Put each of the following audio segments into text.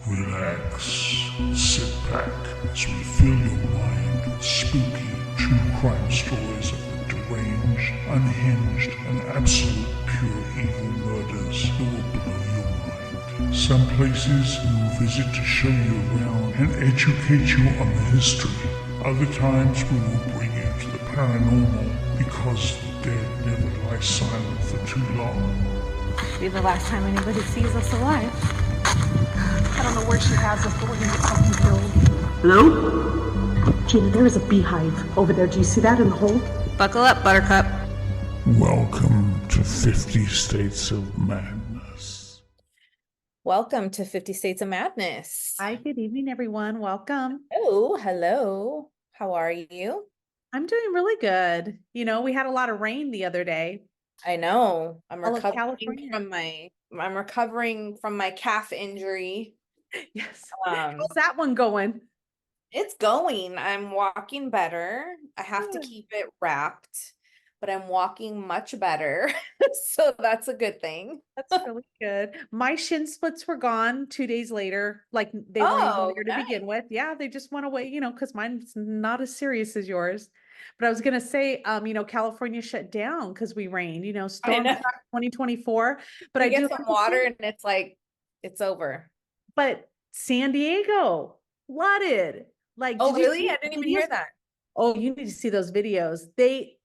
Relax, sit back as we fill your mind with spooky true crime stories of the deranged, unhinged, and absolute pure evil murders that will blow your mind. Some places we will visit to show you around and educate you on the history. Other times we will bring you to the paranormal because the dead never lie silent for too long. Be the last time anybody sees us alive. I don't know where she has us, but we're gonna get fucking killed. Hello? Gina, there is a beehive over there. Do you see that in the hole? Buckle up, Buttercup. Welcome to 50 States of Madness. Welcome to 50 States of Madness. Hi, good evening, everyone. Welcome. Oh, hello. How are you? I'm doing really good. You know, we had a lot of rain the other day. I know. I'm All of recovering California. from my calf injury. Yes. Um, How's that one going? it's going. I'm walking better. I have to Good. keep it wrapped, but I'm walking much better. So that's a good thing. That's really good. My shin splits were gone 2 days later. Like they weren't even Oh, there to nice. begin with. Yeah, they just went away, because mine's not as serious as yours. But I was gonna say, California shut down because we rained, I storm know. 2024. But We I do get have some to water say, and it's like it's over. but San Diego flooded. Like, Oh, did you really? see I didn't the even videos? hear that. Oh, you need to see those videos. They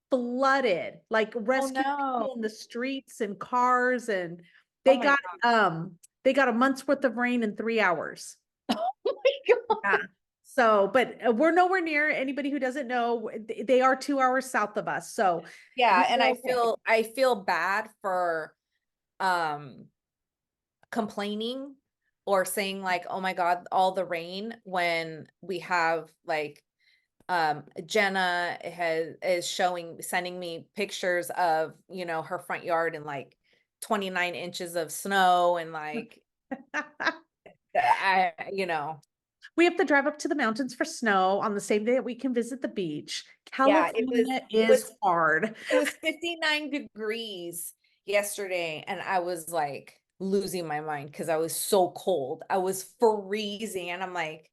flooded, like Oh rescued no. people in the streets and cars, and Oh they my got they got a month's worth of rain in 3 hours. Oh my Yeah. God. So, but we're nowhere near anybody who doesn't know. They are 2 hours south of us, so Yeah, and we're okay. I feel bad for um complaining or saying like, "Oh my God, all the rain," when we have like Jenna is sending me pictures of, her front yard and like 29 inches of snow and like I. We have to drive up to the mountains for snow on the same day that we can visit the beach. Yeah, California it is was hard. it was 59 degrees yesterday, and I was like losing my mind because I was so cold. I was freezing, and I'm like,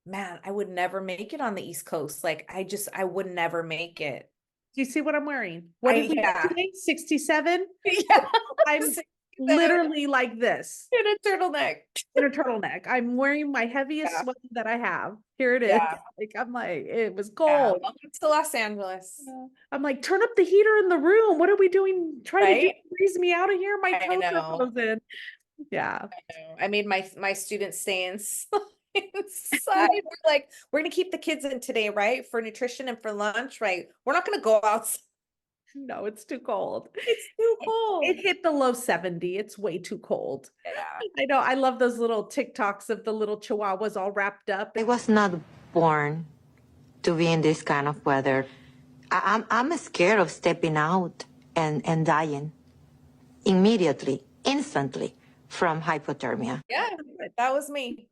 man, I would never make it on the East Coast. Like, I would never make it. Do you see what I'm wearing? What did we get Yeah. today? 67? Yeah. I'm 67 literally like this in a turtleneck. in a turtleneck. I'm wearing my heaviest Yeah. sweater that I have. Here it is. Yeah. Like I'm like, it was Yeah. cold. Welcome to Los Angeles. Yeah. I'm like, turn up the heater in the room. What are we doing? Trying to do Right? freeze me out of here. My I toes are know. frozen. Yeah. I know. I made my students stay inside. We're like, we're gonna keep the kids in today, right? For nutrition and for lunch, right? We're not gonna go outside. No, it's too cold. It's too It cold. hit the low 70. It's way too cold. Yeah. I know. I love those little TikToks of the little chihuahuas all wrapped up. I was not born to be in this kind of weather. I'm scared of stepping out and dying immediately, instantly from hypothermia. Yeah, that was me.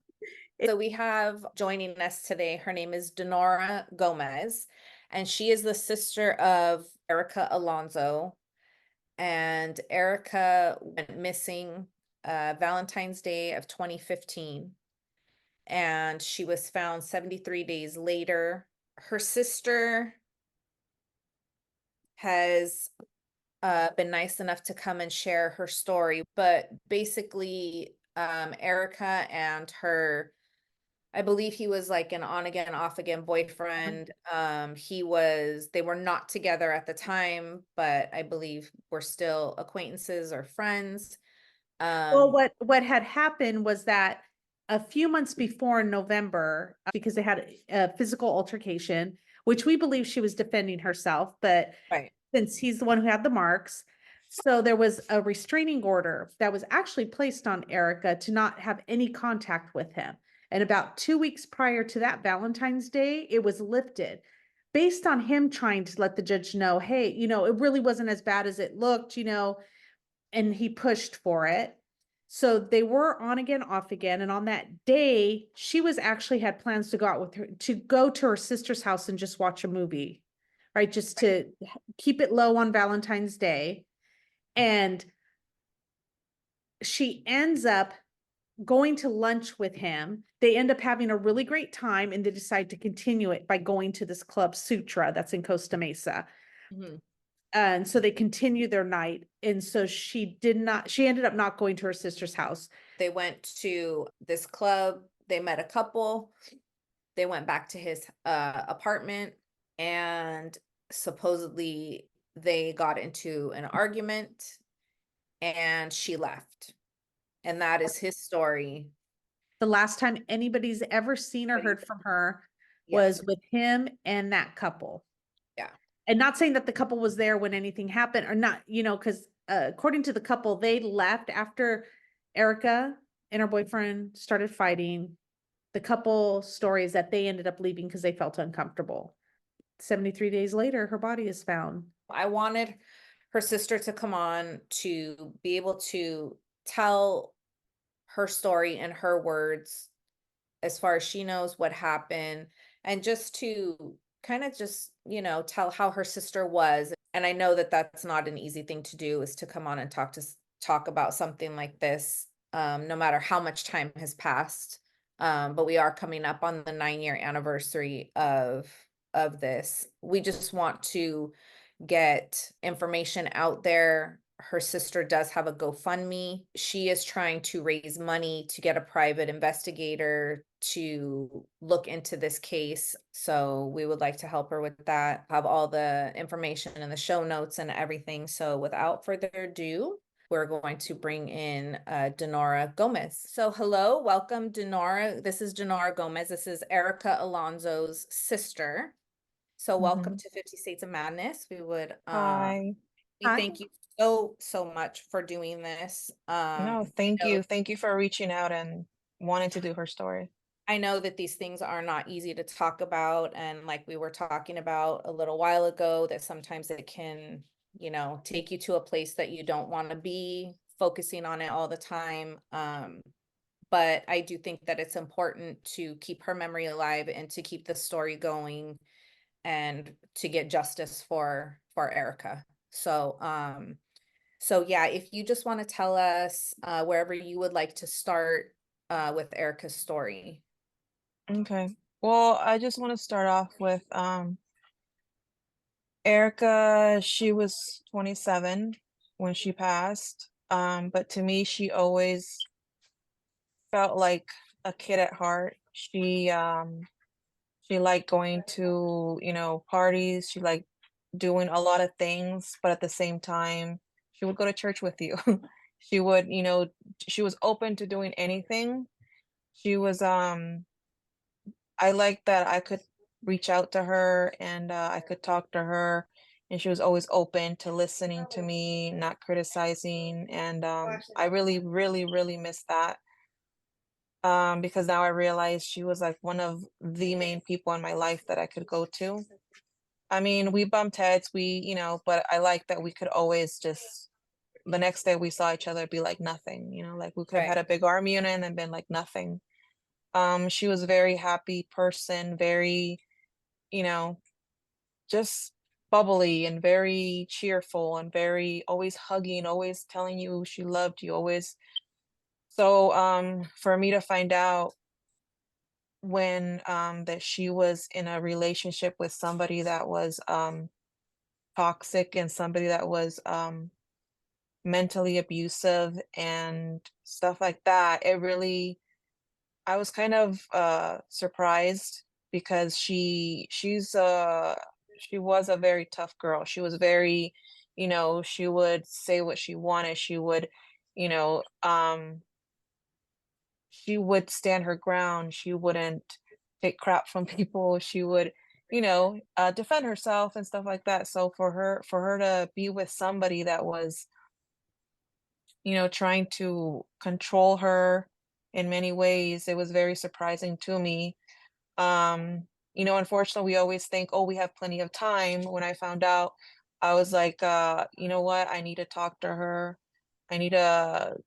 So we have joining us today, her name is Dinora Gomez, and she is the sister of Erica Alonso. And Erica went missing Valentine's Day of 2015, and she was found 73 days later. Her sister has been nice enough to come and share her story, but basically, Erica and her, I believe he was like an on again, off again boyfriend. They were not together at the time, but I believe we're still acquaintances or friends. Well, Um, what had happened was that a few months before in November, because they had a physical altercation, which we believe she was defending herself, but right. since he's the one who had the marks, so there was a restraining order that was actually placed on Erica to not have any contact with him. And about 2 weeks prior to that Valentine's Day, it was lifted based on him trying to let the judge know, hey, it really wasn't as bad as it looked, and he pushed for it. So they were on again, off again. And on that day, she was actually had plans to go out with her, to go to her sister's house and just watch a movie, right? Just to keep it low on Valentine's Day. And she ends up going to lunch with him. They end up having a really great time and they decide to continue it by going to this club Sutra that's in Costa Mesa. Mhm. And so they continue their night. And so she ended up not going to her sister's house. They went to this club, they met a couple, they went back to his apartment, and supposedly they got into an argument and she left. And that is his story. The last time anybody's ever seen or heard from her Yeah. was with him and that couple. Yeah. And not saying that the couple was there when anything happened or not, because according to the couple, they left after Erica and her boyfriend started fighting. The couple stories that they ended up leaving because they felt uncomfortable. 73 days later, her body is found. I wanted her sister to come on to be able to tell her story in her words, as far as she knows what happened, and just to kind of just, tell how her sister was. And I know that that's not an easy thing to do, is to come on and talk about something like this, no matter how much time has passed. But we are coming up on the 9-year anniversary of this. We just want to get information out there. Her sister does have a GoFundMe. She is trying to raise money to get a private investigator to look into this case. So we would like to help her with that. Have all the information in the show notes and everything. So without further ado, we're going to bring in Dinora Gomez. So hello, welcome Dinora. This is Dinora Gomez. This is Erica Alonso's sister. So welcome to 50 States of Madness. We would Hi. we Hi. thank you so much for doing this. No, thank you. Thank you for reaching out and wanting to do her story. I know that these things are not easy to talk about, and like we were talking about a little while ago, that sometimes it can, take you to a place that you don't want to be, focusing on it all the time. But I do think that it's important to keep her memory alive and to keep the story going and to get justice for Erica. So yeah, if you just want to tell us wherever you would like to start with Erica's story. Okay. Well, I just want to start off with Erica. She was 27 when she passed. But to me, she always felt like a kid at heart. She liked going to, parties. She liked doing a lot of things, but at the same time, she would go to church with you. She would, she was open to doing anything. She was, I liked that I could reach out to her and I could talk to her, and she was always open to listening to me, not criticizing. And I really, really, really miss that. Because now I realize she was like one of the main people in my life that I could go to. I mean, we bumped heads, but I like that we could always just, the next day we saw each other, be like nothing, like we could have had a big argument and been like nothing. She was a very happy person, very, just bubbly and very cheerful and very always hugging, always telling you she loved you, always. So for me to find out when that she was in a relationship with somebody that was toxic and somebody that was mentally abusive and stuff like that, it really, I was kind of surprised, because she was a very tough girl. She was very, she would say what she wanted. You know, um she would stand her ground. She wouldn't take crap from people. She would, defend herself and stuff like that. So for her to be with somebody that was, trying to control her in many ways, it was very surprising to me. Unfortunately, we always think, oh, we have plenty of time. When I found out, I was like, you know what? I need to talk to her. I need to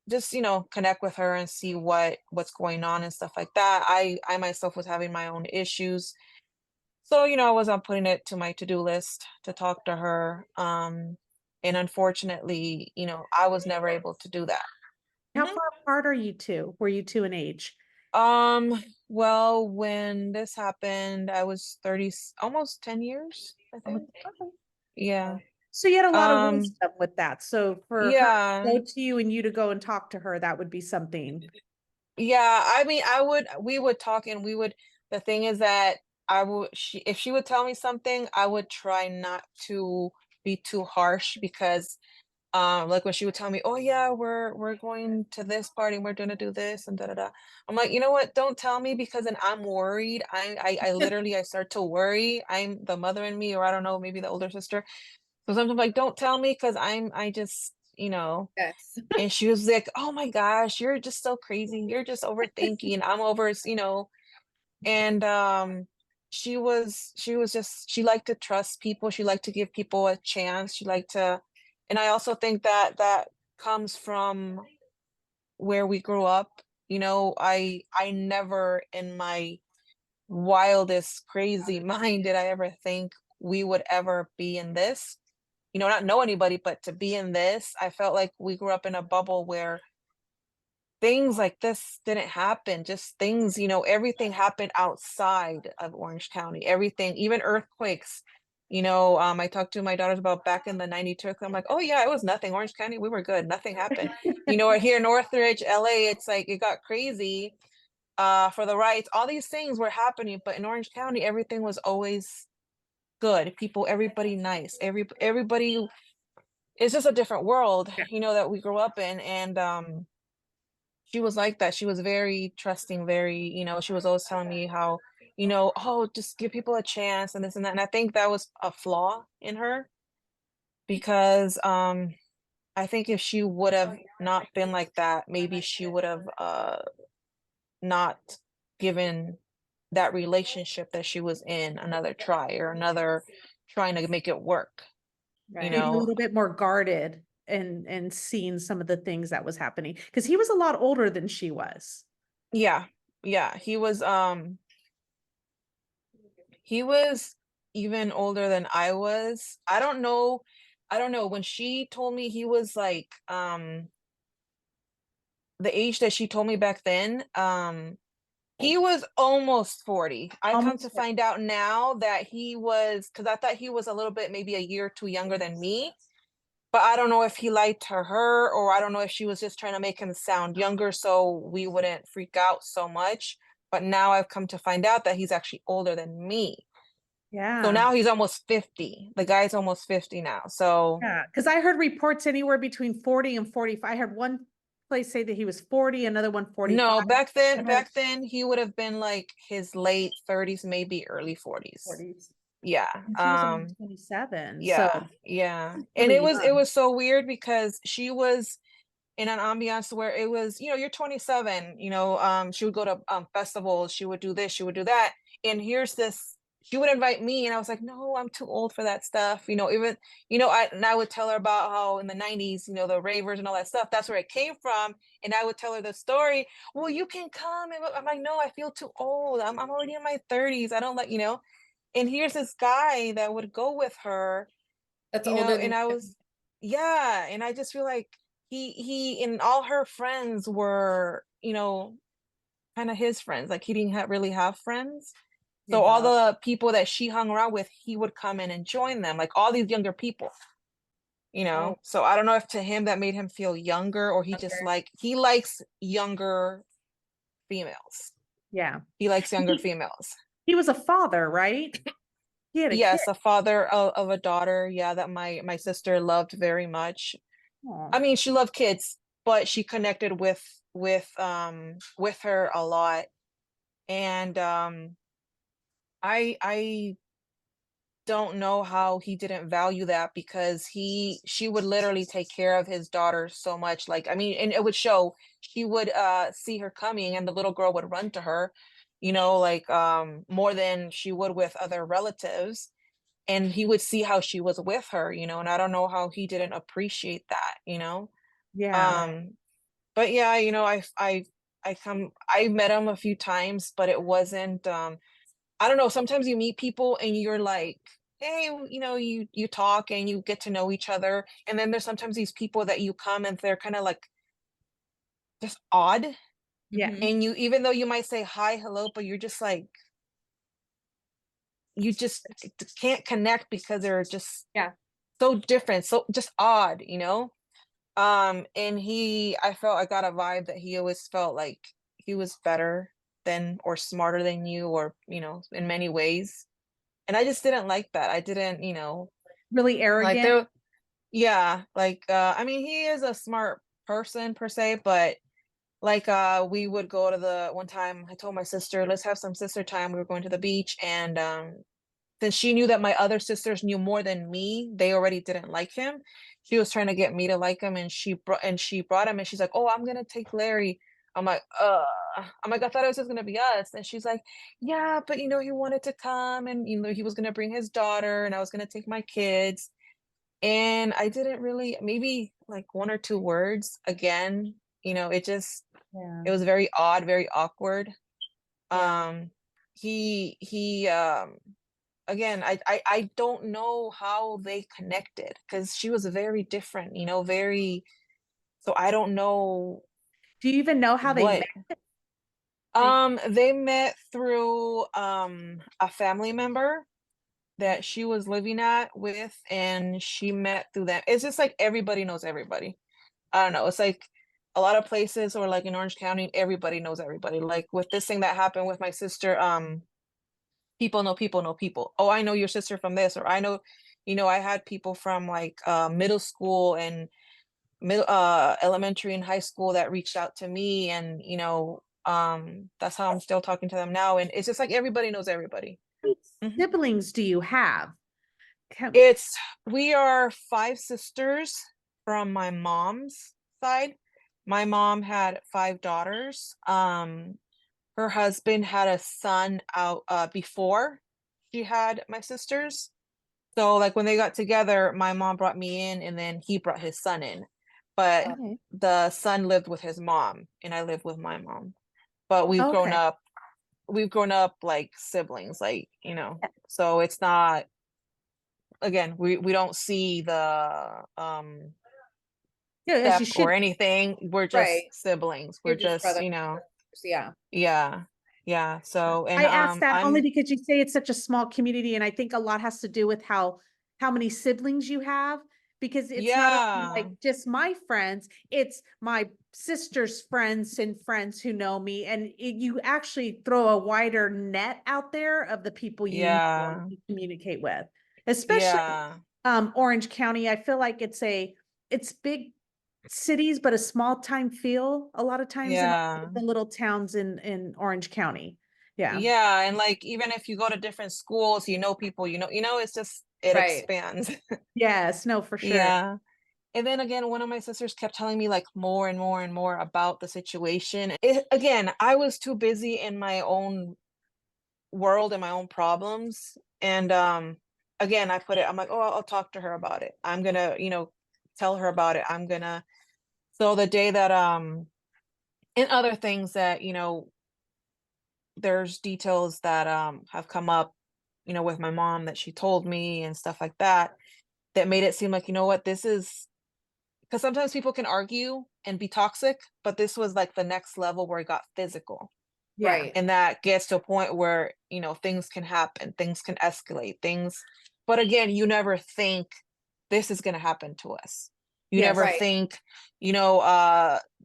just, connect with her and see what's going on and stuff like that. I myself was having my own issues. So, I was on putting it to my to-do list to talk to her. And unfortunately, I was never able to do that. How Mhm. far apart are you two? Were you two in age? Well, when this happened, I was 30, almost 10 years, I Almost- think. okay. Yeah. So you had a lot of Um, wisdom with that. So for her to yeah. go to you and you to go and talk to her, that would be something. Yeah, I mean, we would talk and the thing is that if she would tell me something, I would try not to be too harsh because, like when she would tell me, oh yeah, we're going to this party and we're gonna do this and da da da. I'm like, you know what? Don't tell me because then I'm worried. I literally, I start to worry. I'm the mother in me, or I don't know, maybe the older sister. So sometimes I'm like, don't tell me because I just, Yes. and she was like, "Oh my gosh, you're just so crazy. You're just overthinking." I'm and she liked to trust people. She liked to give people a chance. She liked to, and I also think that that comes from where we grew up. I never in my wildest crazy mind did I ever think we would ever be in this. Not know anybody, but to be in this, I felt like we grew up in a bubble where things like this didn't happen. Just things, everything happened outside of Orange County. Everything, even earthquakes. I talked to my daughters about back in the 92. I'm like, oh yeah, it was nothing. Orange County, we were good. Nothing happened. Or here in Northridge, LA, it's like it got crazy for the riots. All these things were happening, but in Orange County, everything was always good. People, everybody nice. Everybody, it's just a different world, Yeah. that we grew up in. And she was like that. She was very trusting, very, she was always telling me how, oh, just give people a chance and this and that. And I think that was a flaw in her because I think if she would have not been like that, maybe she would have not given that relationship that she was in another try or another trying to make it work, Right. Maybe a little bit more guarded and seeing some of the things that was happening. Because he was a lot older than she was. Yeah. Yeah. He was even older than I was. I don't know. When she told me he was like the age that she told me back then, he was almost 40. I come to Almost. find out now that he was, because I thought he was a little bit, maybe a year or two younger than me. But I don't know if he lied to her, or I don't know if she was just trying to make him sound younger so we wouldn't freak out so much. But now I've come to find out that he's actually older than me. So Yeah. now he's almost 50. The guy's almost 50 now. So Yeah. Because I heard reports anywhere between 40 and 45. I heard one place say that he was 40, another one 45. no, back then, I heard he would have been like his late 30s, maybe early 40s. 40s. Yeah. And she was only 27. So Yeah. And it really was young. so weird because she was in an ambiance where it was, you're 27, she would go to festivals, she would do this, she would do that. And here's this, she would invite me and I was like, no, I'm too old for that stuff. Even, I would tell her about how in the 90s, the ravers and all that stuff, that's where it came from. And I would tell her the story. Well, you can come. And I'm like, no, I feel too old. I'm already in my 30s. I don't like, and here's this guy that would go with her, That's older than and I you. was, yeah, and I just feel like he and all her friends were, kind of his friends. Like he didn't really have friends. So all Yeah. the people that she hung around with, he would come in and join them, like all these younger people, Oh, So I don't know if to him that made him feel younger, or younger. he likes younger females. Yeah. He likes younger females. He was a father, right? He had a kid. Yes, a father of a daughter, yeah, that my sister loved very much. Aw. I mean, she loved kids, but she connected with her a lot. And I don't know how he didn't value that, because she would literally take care of his daughter so much. Like, I mean, and it would show. She would see her coming and the little girl would run to her, like more than she would with other relatives. And he would see how she was with her, and I don't know how he didn't appreciate that. Yeah. um but yeah, I met him a few times, but it wasn't I don't know, sometimes you meet people and you're like, hey, you talk and you get to know each other, and then there's sometimes these people that you come and they're kind of like just odd. Yeah. Mhm. And you, even though you might say hi, hello, but you're just like, you just can't connect because they're just Yeah. so different, so just odd, you know? And I felt, I got a vibe that he always felt like he was better than or smarter than you, or, you know, in many ways. And I just didn't like that. I didn't, you know, Really like arrogant. there, yeah, like I mean, he is a smart person per se, but like we would go to the one time I told my sister, let's have some sister time. We were going to the beach, and since she knew that my other sisters knew more than me, they already didn't like him. She was trying to get me to like him, and she brought him, and she's like, "Oh, I'm gonna take Larry." I'm like, I'm like, I thought it was just gonna be us. And she's like, "Yeah, but you know, he wanted to come, and you know, he was gonna bring his daughter, and I was gonna take my kids." And I didn't really, maybe like one or two words again, you know, Yeah. it was very odd, very awkward. Yeah. He again, I don't know how they connected, because she was very different, you know, very, so I don't know Do you even know how they what. met? They met through a family member that she was living at with, and she met through them. It's just like everybody knows everybody. I don't know. It's like a lot of places, or like in Orange County, everybody knows everybody. Like with this thing that happened with my sister, people know people know people. Oh, I know your sister from this, or I know, you know, I had people from like middle school and middle elementary and high school that reached out to me, and you know, that's how I'm still talking to them now. And it's just like everybody knows everybody. Mhm. Siblings do you have? It's We are 5 sisters from my mom's side. My mom had 5 daughters. Her husband had a son out before she had my sisters. So like when they got together, my mom brought me in, and then he brought his son in. But Okay. the son lived with his mom, and I lived with my mom. But Okay. we've grown up like siblings, like, you know. So it's not, again, we don't see the Yeah, as you step should. or anything. We're just Right. siblings. We're You're just just, brother. you know, Yeah. yeah. Yeah. So, and I asked that only I'm, because you say it's such a small community, and I think a lot has to do with how many siblings you have. Because it's not only yeah, like just my friends, it's my sister's friends and friends who know me, and you actually throw a wider net out there of the people you know yeah, and you communicate with, especially yeah, Orange County. I feel like it's big cities, but a small time feel a lot of times in yeah. the little towns in Orange County. Yeah. Yeah, and like even if you go to different schools, you know people, it's just, it Right. expands. Yes, no, for sure. Yeah. And then again, one of my sisters kept telling me like more and more and more about the situation. Again, I was too busy in my own world and my own problems. And again, I'm like, oh, I'll talk to her about it. I'm gonna, tell her about it. So the day that and other things that, there's details that have come up, with my mom that she told me and stuff like that, that made it seem like, you know what, this is, because sometimes people can argue and be toxic, but this was like the next level where it got physical. Yeah. Right. And that gets to a point where, things can happen, things can escalate, but again, you never think this is going to happen to us. You Yes. never Right. think,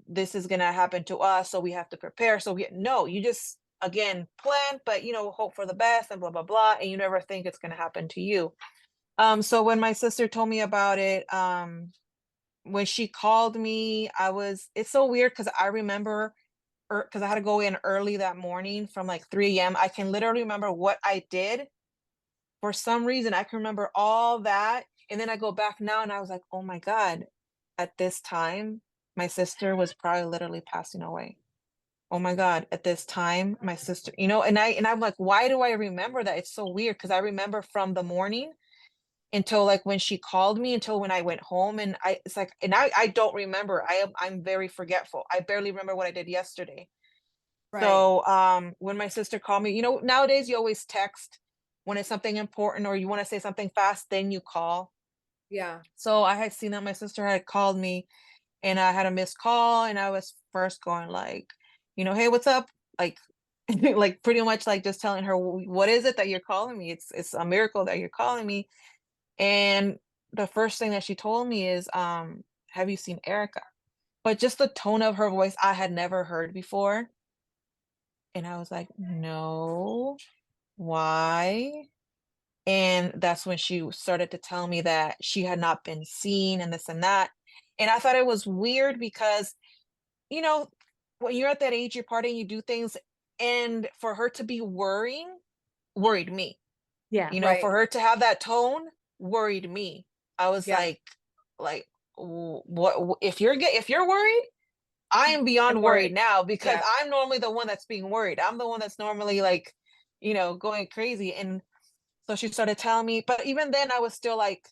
this is going to happen to us, so we have to prepare. No, you just, again, plan, but, hope for the best and blah, blah, blah. And you never think it's going to happen to you. So when my sister told me about it, when she called me, it's so weird because I remember, because I had to go in early that morning from like 3 a.m. I can literally remember what I did. For some reason, I can remember all that. And then I go back now and I was like, oh my God, at this time, my sister was probably literally passing away. Oh my God, at this time, my sister, and I'm like, why do I remember that? It's so weird because I remember from the morning until like when she called me, until when I went home, and it's like, and I don't remember. I'm very forgetful. I barely remember what I did yesterday. Right. So when my sister called me, nowadays you always text when it's something important or you want to say something fast, then you call. Yeah. So I had seen that my sister had called me, and I had a missed call, and I was first going like, hey, what's up? Like, like pretty much like just telling her, what is it that you're calling me? It's a miracle that you're calling me. And the first thing that she told me is, have you seen Erica? But just the tone of her voice I had never heard before. And I was like, no, why? And that's when she started to tell me that she had not been seen and this and that. And I thought it was weird because, you know, when you're at that age, you're partying, you do things. And for her to be worried me. Yeah. Right. For her to have that tone worried me. I was Yeah. like, what if you're worried? I am beyond I'm worried worried. now because Yeah. I'm normally the one that's being worried. I'm the one that's normally like, going crazy. And so she started telling me, but even then I was still like,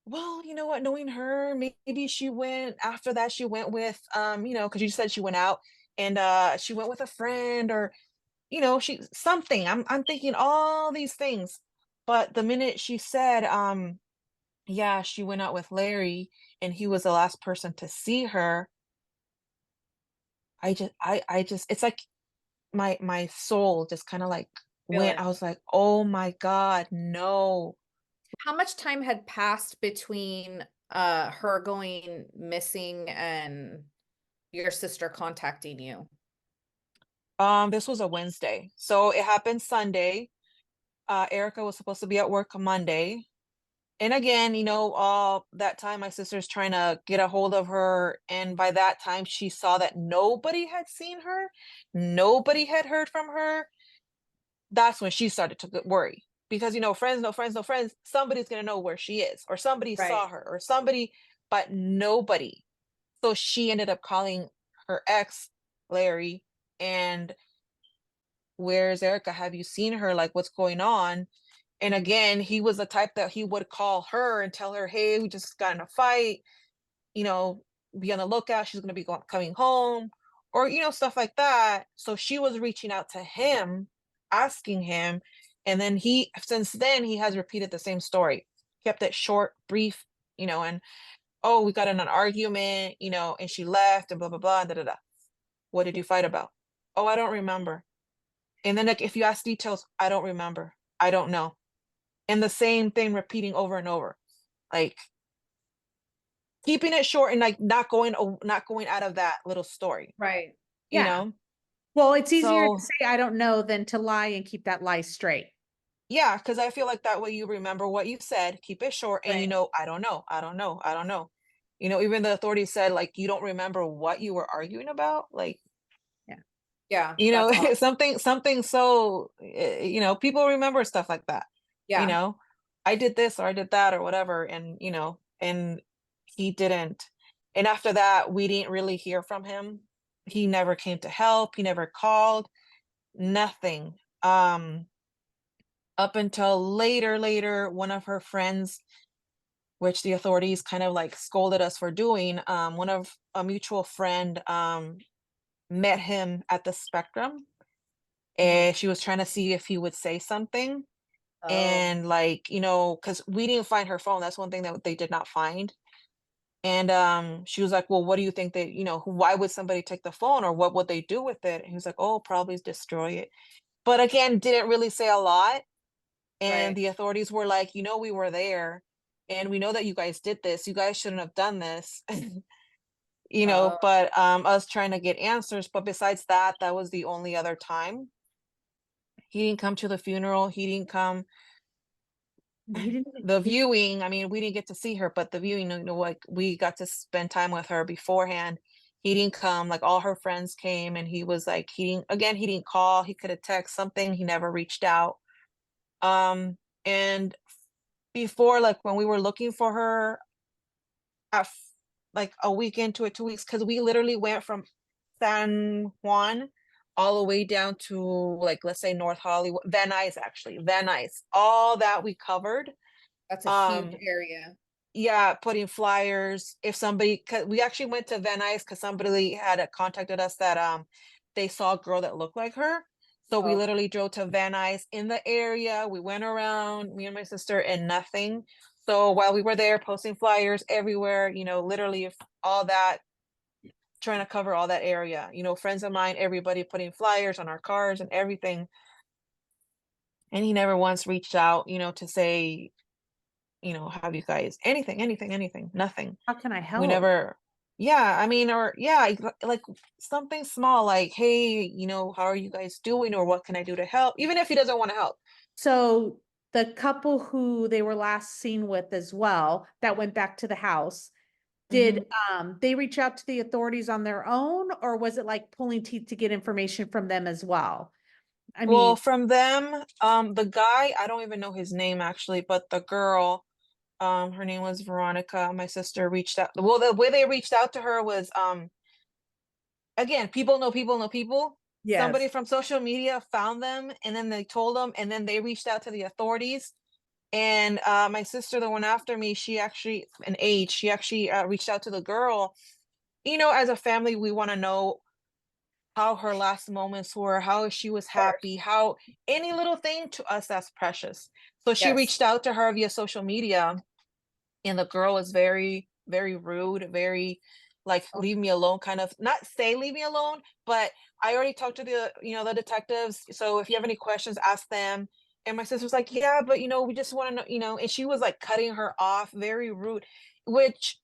well, you know what, knowing her, maybe she went after that, she went with, because you said she went out and she went with a friend or, she something. I'm thinking all these things. But the minute she said, yeah, she went out with Larry and he was the last person to see her, I just it's like my soul just kind of like Feel went. it. I was like, oh my God, no. How much time had passed between her going missing and your sister contacting you? This was a Wednesday. So it happened Sunday. Erica was supposed to be at work on Monday. And again, all that time my sister's trying to get a hold of her. And by that time, she saw that nobody had seen her, nobody had heard from her. That's when she started to worry because, friends, no friends, no friends. Somebody's going to know where she is, or somebody Right. saw her, or somebody, but nobody. So she ended up calling her ex, Larry, and where's Erica? Have you seen her? Like, what's going on? And again, he was the type that he would call her and tell her, hey, we just got in a fight, you know, be on the lookout. She's going to be coming home or, stuff like that. So she was reaching out to him, asking him. And then since then, he has repeated the same story, kept it short, brief, and, oh, we got in an argument, and she left and blah, blah, blah, da, da, da. What did you fight about? Oh, I don't remember. And then like, if you ask details, I don't remember. I don't know. And the same thing repeating over and over, like keeping it short and like not going out of that little story, Right. you Yeah. know? Well, it's easier So to say I don't know than to lie and keep that lie straight. yeah, because I feel like that way you remember what you said, keep it short, and Right. I don't know, I don't know, I don't know. Even the authorities said like you don't remember what you were arguing about, like Yeah. That's awesome. something so people remember stuff like that. Yeah. I did this or I did that or whatever, and and he didn't. And after that we didn't really hear from him. He never came to help, he never called, nothing. Up until later, one of her friends, which the authorities kind of like scolded us for doing, one of a mutual friend met him at the Spectrum, and she was trying to see if he would say something. Oh, And like, because we didn't find her phone. That's one thing that they did not find. And she was like, well, what do you think that, why would somebody take the phone, or what would they do with it? And he was like, oh, probably destroy it. But again, didn't really say a lot. And right. the authorities were like, we were there and we know that you guys did this. You guys shouldn't have done this. Oh, But us trying to get answers. But besides that, that was the only other time. He didn't come to the funeral. He didn't come He didn't the viewing. I mean, we didn't get to see her, but the viewing, like we got to spend time with her beforehand. He didn't come. Like all her friends came, and he was like, he didn't call. He could have texted something. He never reached out. And before, like when we were looking for her like a week into it, 2 weeks, because we literally went from San Juan all the way down to like, let's say North Hollywood, Van Nuys, actually, Van Nuys, all that we covered. that's a huge area. Yeah, putting flyers. If somebody, cause we actually went to Van Nuys because somebody had contacted us that they saw a girl that looked like her. So we Oh, literally drove to Van Nuys in the area. We went around, me and my sister, and nothing. So while we were there posting flyers everywhere, literally if all that, trying to cover all that area. You know, friends of mine, everybody putting flyers on our cars and everything. And he never once reached out, you know, to say, you know, have you guys anything, nothing. How can I We help? never, yeah, I mean, or yeah, like something small, like, hey, you know, how are you guys doing, or what can I do to help, even if he doesn't want to help. So the couple who they were last seen with as well, that went back to the house, did they reach out to the authorities on their own, or was it like pulling teeth to get information from them as well? I Well, mean, from them, the guy, I don't even know his name actually, but the girl, her name was Veronica. My sister reached out. Well, the way they reached out to her was, again, people know people know people. Somebody yes. from social media found them, and then they told them, and then they reached out to the authorities. And my sister, the one after me, she actually, she actually reached out to the girl. You know, as a family, we want to know how her last moments were, how she was happy, how any little thing to us that's precious. So she reached out to her via social media, and the girl was very, very rude, very like, leave me alone, kind of, not say leave me alone, but I already talked to the, you know, the detectives. So if you have any questions, ask them. And my sister's like, yeah, but you know, we just want to know, you know, and she was like cutting her off, very rude, which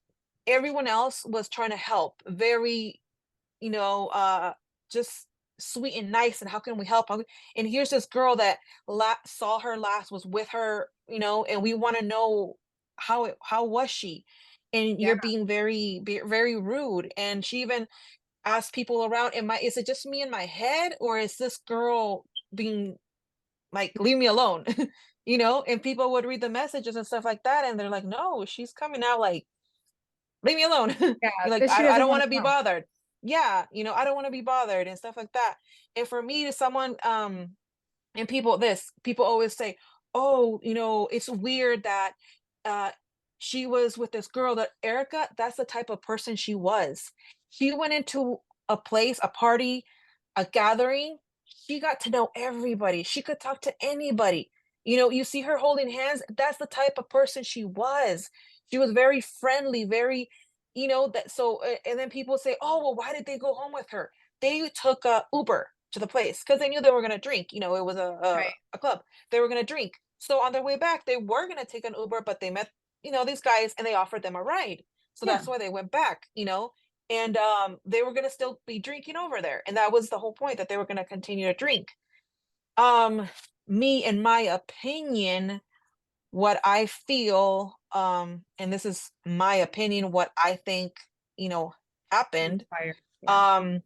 everyone else was trying to help, very, you know, just sweet and nice, and how can we help? And here's this girl that saw her last, was with her, you know, and we want to know how was she? And Yeah. you're being very, very rude. And she even asked people around, is it just me in my head, or is this girl being like, leave me alone? You know, and people would read the messages and stuff like that, and they're like, no, she's coming out like, leave me alone. Yeah, You're like, that she I doesn't don't want want to to be come. bothered. Yeah, you know, I don't want to be bothered and stuff like that. And for me, to someone, and people always say, oh, you know, it's weird that uh she was with this girl. That Erica, that's the type of person she was. She went into a place, a party, a gathering. She got to know everybody. She could talk to anybody. You know, you see her holding hands, that's the type of person she was. She was very friendly, very, you know, that. So and then people say, oh, well, why did they go home with her? They took a Uber to the place because they knew they were going to drink. You know, it was a club. They were going to drink. So on their way back, they were going to take an Uber, but they met, you know, these guys, and they offered them a ride. So Yeah. that's why they went back, you know, and they were going to still be drinking over there. And that was the whole point, that they were going to continue to drink. Me, in my opinion, what I feel, and this is my opinion, what I think, you know, happened, Fire. Yeah.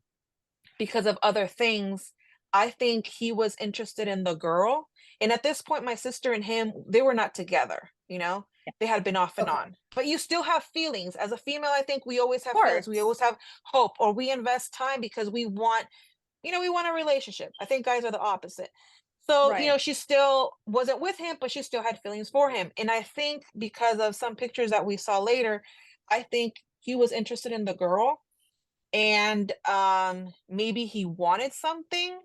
because of other things. I think he was interested in the girl. And at this point, my sister and him, they were not together, you know, they had been off and Okay. on. But you still have feelings. As a female, I think we always have Of feelings. We always course. have hope, or we invest time because we want, you know, we want a relationship. I think guys are the opposite. So, you know, Right. she still wasn't with him, but she still had feelings for him. And I think because of some pictures that we saw later, I think he was interested in the girl, and maybe he wanted something, Uh-huh.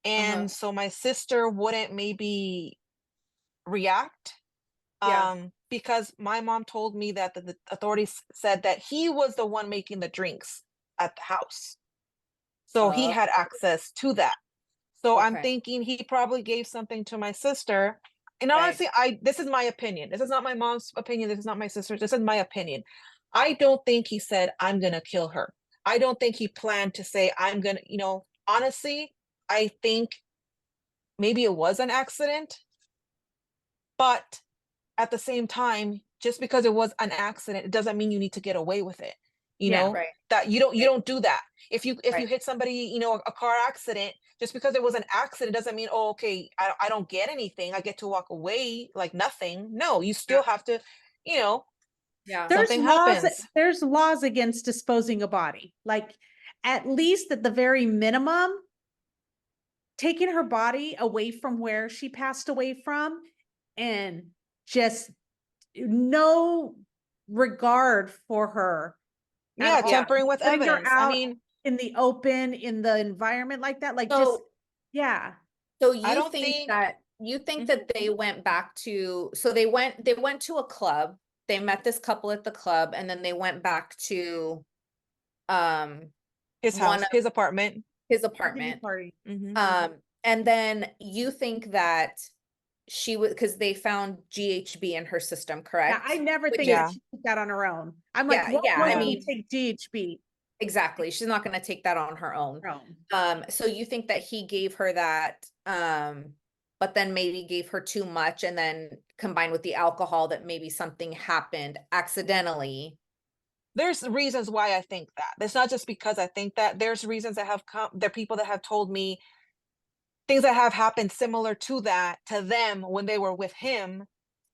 and so my sister wouldn't maybe react, Yeah. because my mom told me that the authorities said that he was the one making the drinks at the house, so he Uh, had access to that. So I'm okay. thinking he probably gave something to my sister. And Right. honestly, this is my opinion. This is not my mom's opinion. This is not my sister's. This is my opinion. I don't think he said, I'm going to kill her. I don't think he planned to say, I'm going to, you know, honestly, I think maybe it was an accident, but at the same time, just because it was an accident, it doesn't mean you need to get away with it. You Yeah. know, Right. that you don't do that. If you Right. hit somebody, you know, a car accident, just because it was an accident doesn't mean, oh, okay, I don't get anything. I get to walk away like nothing. No, you still have to, you know, Yeah. something happens. There's laws against disposing a body. Like, at least at the very minimum, taking her body away from where she passed away from, and just no regard for her at Yeah, all. Yeah. tampering with Putting her evidence. I out mean, in the open, in the environment like that, like, just, So, yeah. so I you don't think think. that Mhm. they went back to, so they went to a club. they met this couple at the club, and then they went back to His one house, of his apartment. his Dinner apartment. party. And then you think that she would, because they found GHB in her system, Yeah, correct? I never Which think Yeah. that she took that on her own. I'm like, Yeah, what yeah, woman I would mean- take GHB? Exactly. She's not going to take that on her own. So you think that he gave her that, but then maybe gave her too much, and then combined with the alcohol, that maybe something happened accidentally. There's reasons why I think that. It's not just because I think that. There's reasons that have come. There are people that have told me things that have happened similar to that to them when they were with him,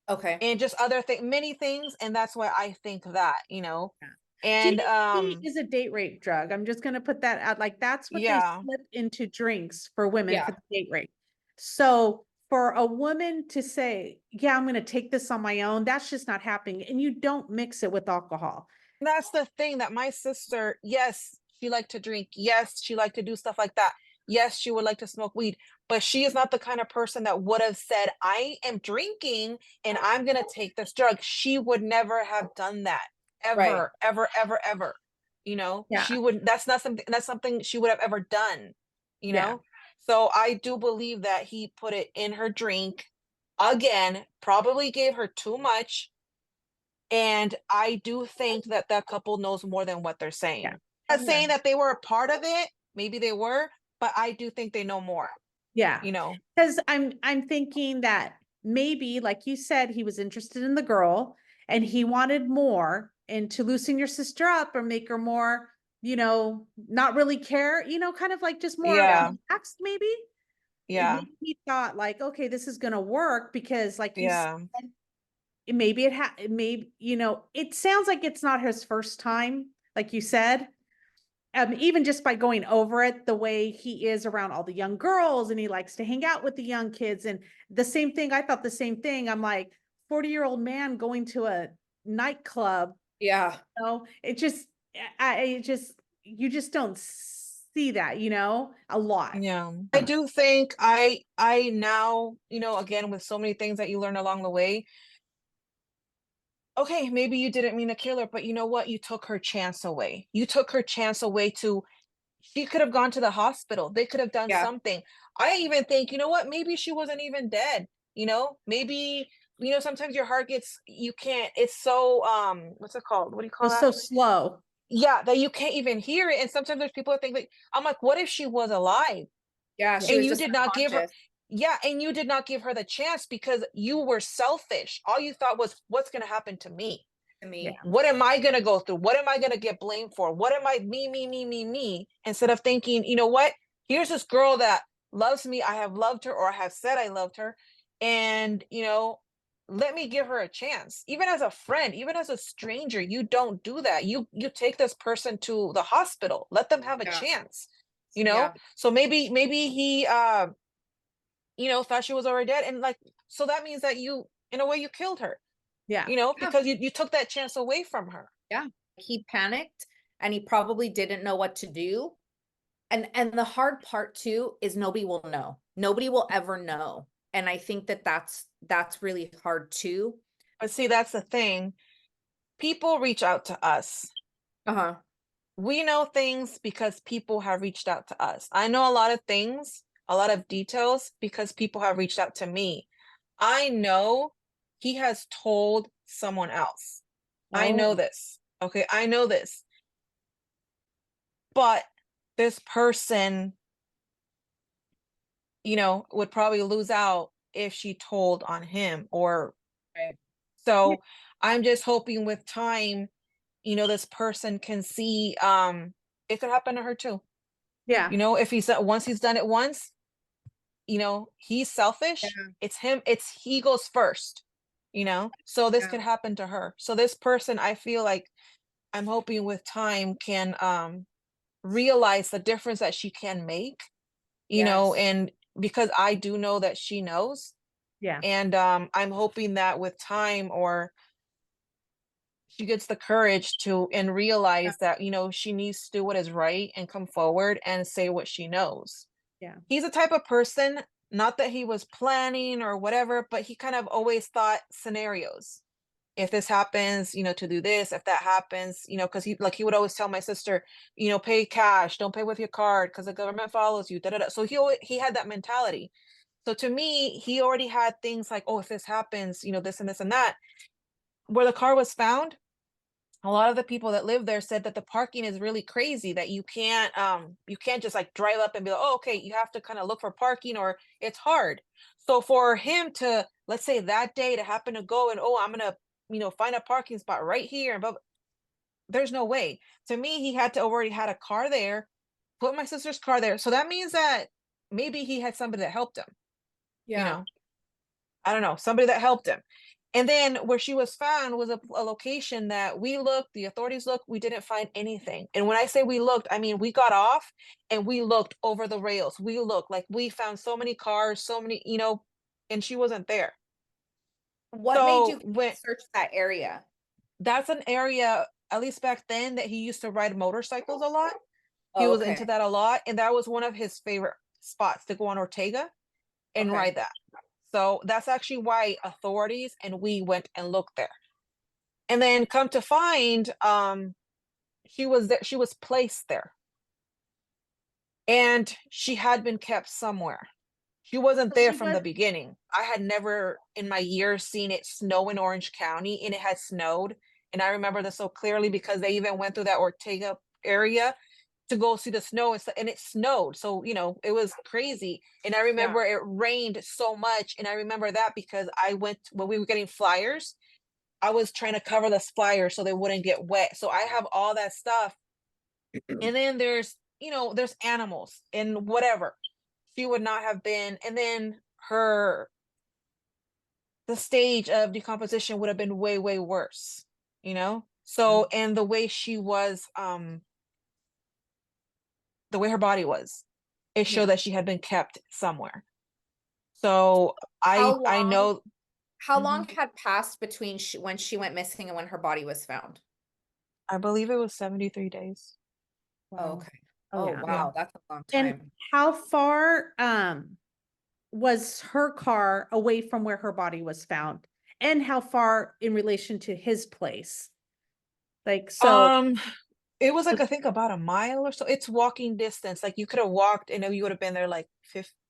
Okay. and just other things, many things, and that's why I think that, you know. Yeah. And GHB is a date rape drug. I'm just gonna put that out. Like, that's what Yeah. they slip into drinks for women Yeah. for the date rape. So for a woman to say, yeah, I'm gonna take this on my own, that's just not happening. And you don't mix it with alcohol. that's the thing, that my sister, yes, she liked to drink. Yes, she liked to do stuff like that. Yes, she would like to smoke weed, but she is not the kind of person that would have said, I am drinking and I'm going to take this drug. She would never have done that, ever, Right. ever, ever, ever. You know, Yeah. she would, that's something she would have ever done, you Yeah. know? So I do believe that he put it in her drink again, probably gave her too much. And I do think that that couple knows more than what they're saying. Yeah. I'm not saying that they were a part of it. Maybe they were, but I do think they know more, Yeah. you know? Because I'm thinking that maybe, like you said, he was interested in the girl and he wanted more, and to loosen your sister up or make her more, not really care, kind of like just more Yeah. relaxed, maybe. Yeah. Maybe he thought like, okay, this is gonna work because, like you Yeah. said, maybe it sounds like it's not his first time, like you said. Even just by going over it, the way he is around all the young girls, and he likes to hang out with the young kids, and the same thing, I thought the same thing. I'm like, 40-year-old man going to a nightclub, Yeah. it just, you just don't see that, a lot. Yeah. I do think I now, you know, again, with so many things that you learn along the way, okay, maybe you didn't mean to kill her, but you know what? You took her chance away. You took her chance away to, she could have gone to the hospital. They could have done Yeah. something. I even think, you know what? Maybe she wasn't even dead. You know, maybe, you know, sometimes your heart gets, you can't, it's so, what's it called? What do you It call was that? so slow. Yeah, that you can't even hear it. And sometimes there's people that think like, I'm like, what if she was alive? Yeah. She And was you just did not give her, unconscious yeah, and you did not give her the chance because you were selfish. All you thought was, what's going to happen to me? to me. Yeah. What am I going to go through? What am I going to get blamed for? What am I, me? Instead of thinking, you know what? Here's this girl that loves me. I have loved her, or I have said I loved her. And, you know, let me give her a chance. Even as a friend, even as a stranger, you don't do that. You take this person to the hospital. Let them have a Yeah. chance. You know? Yeah. So maybe he you know, thought she was already dead. And like, so that means that you, in a way, you killed her, Yeah. you know, Yeah. because you took that chance away from her. He panicked, and he probably didn't know what to do. And the hard part too is nobody will know. Nobody will ever know. And I think that that's really hard too. But see, that's the thing. People reach out to us. Uh-huh. We know things because people have reached out to us. I know a lot of things, a lot of details because people have reached out to me. I know he has told someone else. I know Oh. this. Okay, I know this. But this person, you know, would probably lose out if she told on him, or Right. so I'm just hoping with time, you know, this person can see it could happen to her too. Yeah. You know, if once he's done it once, you know, he's selfish. Yeah. It's him, he goes first, you know. So this Yeah. could happen to her. So this person, I feel like I'm hoping with time can realize the difference that she can make, you know, Yes. and because I do know that she knows. Yeah. And I'm hoping that with time, or she gets the courage to and realize that, you know, she needs to do what is right and come forward and say what she knows. Yeah. He's a type of person, not that he was planning or whatever, but he kind of always thought scenarios. if this happens, to do this, if that happens, because he would always tell my sister, pay cash, don't pay with your card because the government follows you. Da, da, da. So he had that mentality. So to me, he already had things like, oh, if this happens, this and this and that. Where the car was found, a lot of the people that live there said that the parking is really crazy, that you can't just like drive up and be like, oh, okay, you have to kind of look for parking, or it's hard. So for him to, let's say that day, to happen to go and, oh, I'm gonna find a parking spot right here, and there's no way. To me, he had to already had a car there, put my sister's car there, so that means that maybe he had somebody that helped him. I don't know, somebody that helped him. And then where she was found was a location that we looked, the authorities looked, we didn't find anything. And when I say we looked, I mean we got off and we looked over the rails. We looked, like, we found so many cars, so many, and she wasn't there. What made So you when search that area? that's an area, at least back then, that he used to ride motorcycles a lot. He Oh, was okay. into that a lot, and that was one of his favorite spots, to go on Ortega and Okay. ride that. So that's actually why authorities and we went and looked there. And then come to find, she was there, she was placed there. And she had been kept somewhere. She wasn't So there she from the was- beginning. I had never in my years seen it snow in Orange County, and it had snowed. And I remember this so clearly because they even went through that Ortega area to go see the snow, and it snowed. So, it was crazy. And I remember it rained so much. And I remember that because when we were getting flyers, I was trying to cover the flyers so they wouldn't get wet. So I have all that stuff. And then there's animals and whatever. She would not have been. And then the stage of decomposition would have been way, way worse, So, and the way she was, the way her body was, it showed that she had been kept somewhere. So I know. How long had passed between when she went missing and when her body was found? I believe it was 73 days. Oh, okay. Oh, Oh, yeah. wow, that's a long And time. how far was her car away from where her body was found? And how far in relation to his place? Like, so It was like, I think about a mile or so. It's walking distance. Like, you could have walked and you would have been there like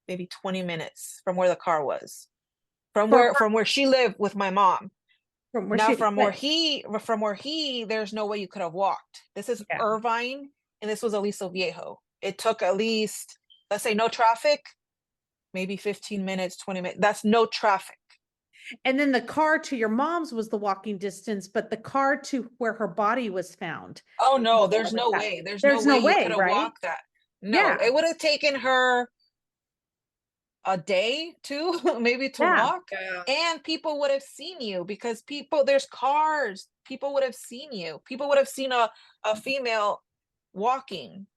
maybe 20 minutes from where the car was. From where she lived with my mom. from where Now she from where lived. he, there's no way you could have walked. This is Yeah. Irvine, and this was Aliso Viejo. It took at least, let's say, no traffic, maybe 15 minutes, 20 minutes. That's no traffic. And then the car to your mom's was the walking distance, but the car to where her body was found. Oh no, What there's was no that? way. There's There's no no way you way, could have right? walked that. No, Yeah. it would have taken her a day, two, maybe to Yeah. walk. And people would have seen you because there's cars. People would have seen you. People would have seen a female walking.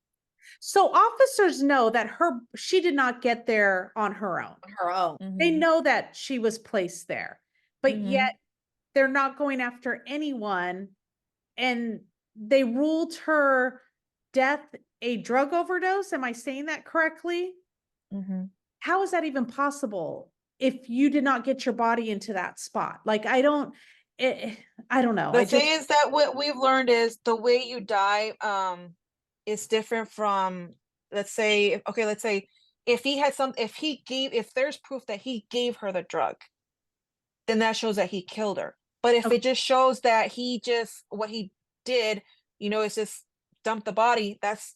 So officers know that she did not get there on her own. On her own. They Mhm. know that she was placed there, but Mhm. yet they're not going after anyone. And they ruled her death a drug overdose. Am I saying that correctly? Mhm. How is that even possible if you did not get your body into that spot? Like, I don't know. The thing is that what we've learned is the way you die is different from, let's say if there's proof that he gave her the drug, then that shows that he killed her. But if Okay. it just shows that what he did, is just dump the body, that's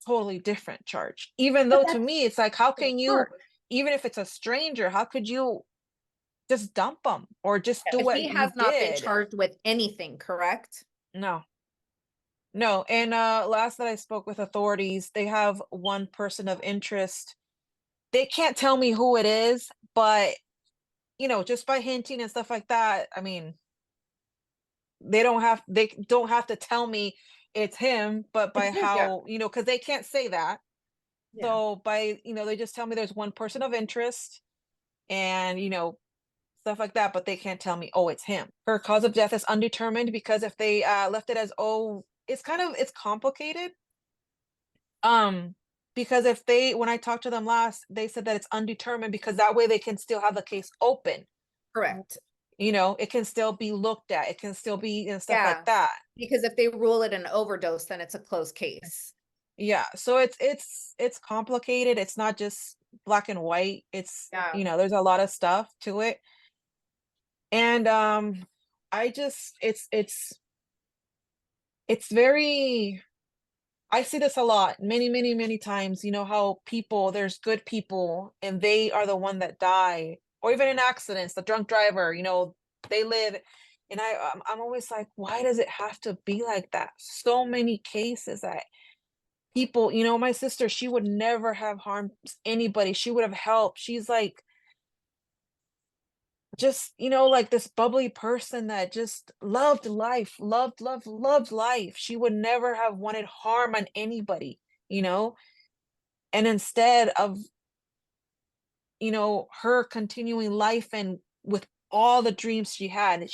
totally different charge. Even though to me it's like, how can you, even if it's a stranger, how could you just dump them or just do But what he you has not been did? charged with anything, correct? No. And last that I spoke with authorities, they have one person of interest. They can't tell me who it is, but just by hinting and stuff like that, I mean, they don't have to tell me it's him, but by It's him, how, because they can't say that. Yeah. So by, they just tell me there's one person of interest and, stuff like that, but they can't tell me, oh, it's him. Her cause of death is undetermined because if they left it as, oh, it's complicated. Because when I talked to them last, they said that it's undetermined because that way they can still have the case open. Correct. You know, it can still be looked at. It can still be and stuff Yeah. like that. Because if they rule it an overdose, then it's a closed case. Yeah. So it's complicated. It's not just black and white. It's, Yeah. you know, there's a lot of stuff to it. And I just it's very, I see this a lot, many times, you know, how people, there's good people and they are the one that die, or even in accidents, the drunk driver, you know, they live. And I'm always like, why does it have to be like that? So many cases that people, you know, my sister, she would never have harmed anybody. She would have helped. She's like, just, you know, like this bubbly person that just loved life, loved life. She would never have wanted harm on anybody, you know? And instead of, you know, her continuing life and with all the dreams she had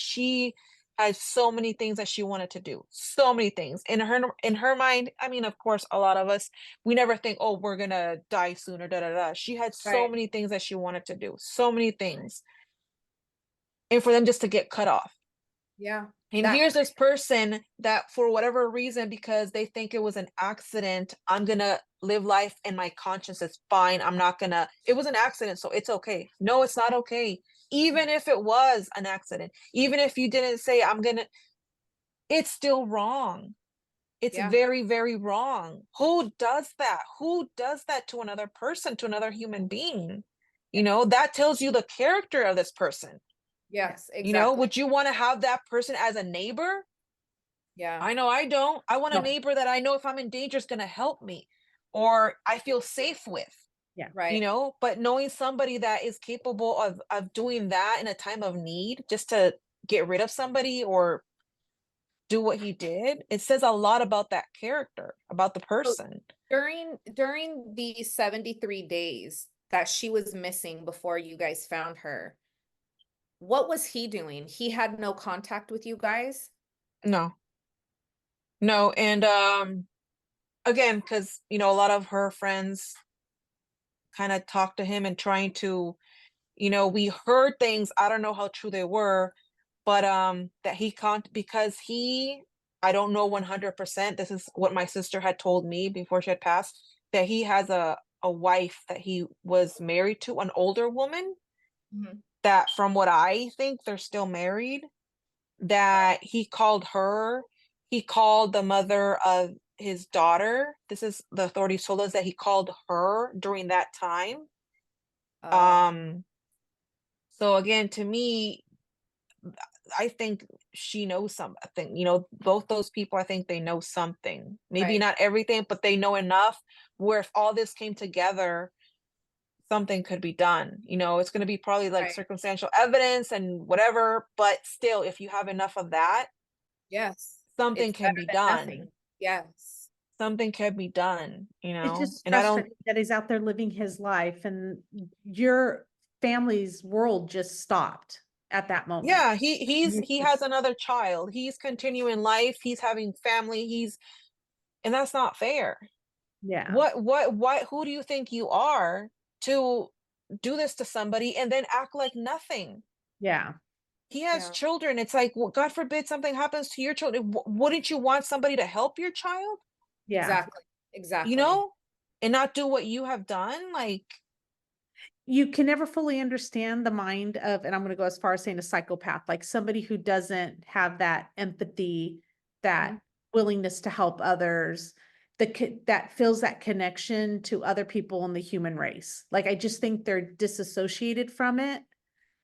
so many things that she wanted to do. So many things. In her mind, I mean, of course, a lot of us, we never think, oh, we're gonna die sooner, da da da. She had so Right. many things that she wanted to do. So many things. And for them just to get cut off. Yeah. And That- here's this person that for whatever reason, because they think it was an accident, I'm gonna live life and my conscience is fine. I'm not gonna, it was an accident, so it's okay. No, it's not okay. Even if it was an accident, even if you didn't say I'm gonna, it's still wrong. It's Yeah. very wrong. Who does that? Who does that to another person, to another human being? You know, that tells you the character of this person. Yes, exactly. You know, would you want to have that person as a neighbor? Yeah. I know I don't. I want a No. neighbor that I know if I'm in danger is going to help me or I feel safe with, Right. you know, but knowing somebody that is capable of doing that in a time of need just to get rid of somebody or do what he did, it says a lot about that character, about the person. During the 73 days that she was missing before you guys found her, what was he doing? He had no contact with you guys? No. No, and again, because you know, a lot of her friends kind of talked to him and trying to, you know, we heard things, I don't know how true they were, but that he can't, because he, I don't know 100%, this is what my sister had told me before she had passed, that he has a wife that he was married to, an older woman, Mhm. that from what I think they're still married, that he called her, he called the mother of his daughter. This is, the authorities told us that he called her during that time. Um, So again, to me, I think she knows something. You know, both those people, I think they know something. Maybe Right. not everything, but they know enough where if all this came together, something could be done. You know, it's going to be probably like Right. circumstantial evidence and whatever, but still, if you have enough of that, yes. something It's can better be than nothing. done. Yes. Something can be done, you It's know, just and I don't, frustrating that he's out there living his life and your family's world just stopped at that moment. yeah, You're he has just- another child. He's continuing life. He's having family. And that's not fair. Yeah, What, who do you think you are to do this to somebody and then act like nothing? yeah, He has Yeah. children. It's like, well, God forbid something happens to your children. Wouldn't you want somebody to help your child? yeah. Exactly. Exactly. You know, and not do what you have done? Like, You can never fully understand the mind of, and I'm going to go as far as saying a psychopath, like somebody who doesn't have that empathy, that Mhm. willingness to help others, that feels that connection to other people in the human race. Like, I just think they're disassociated from it.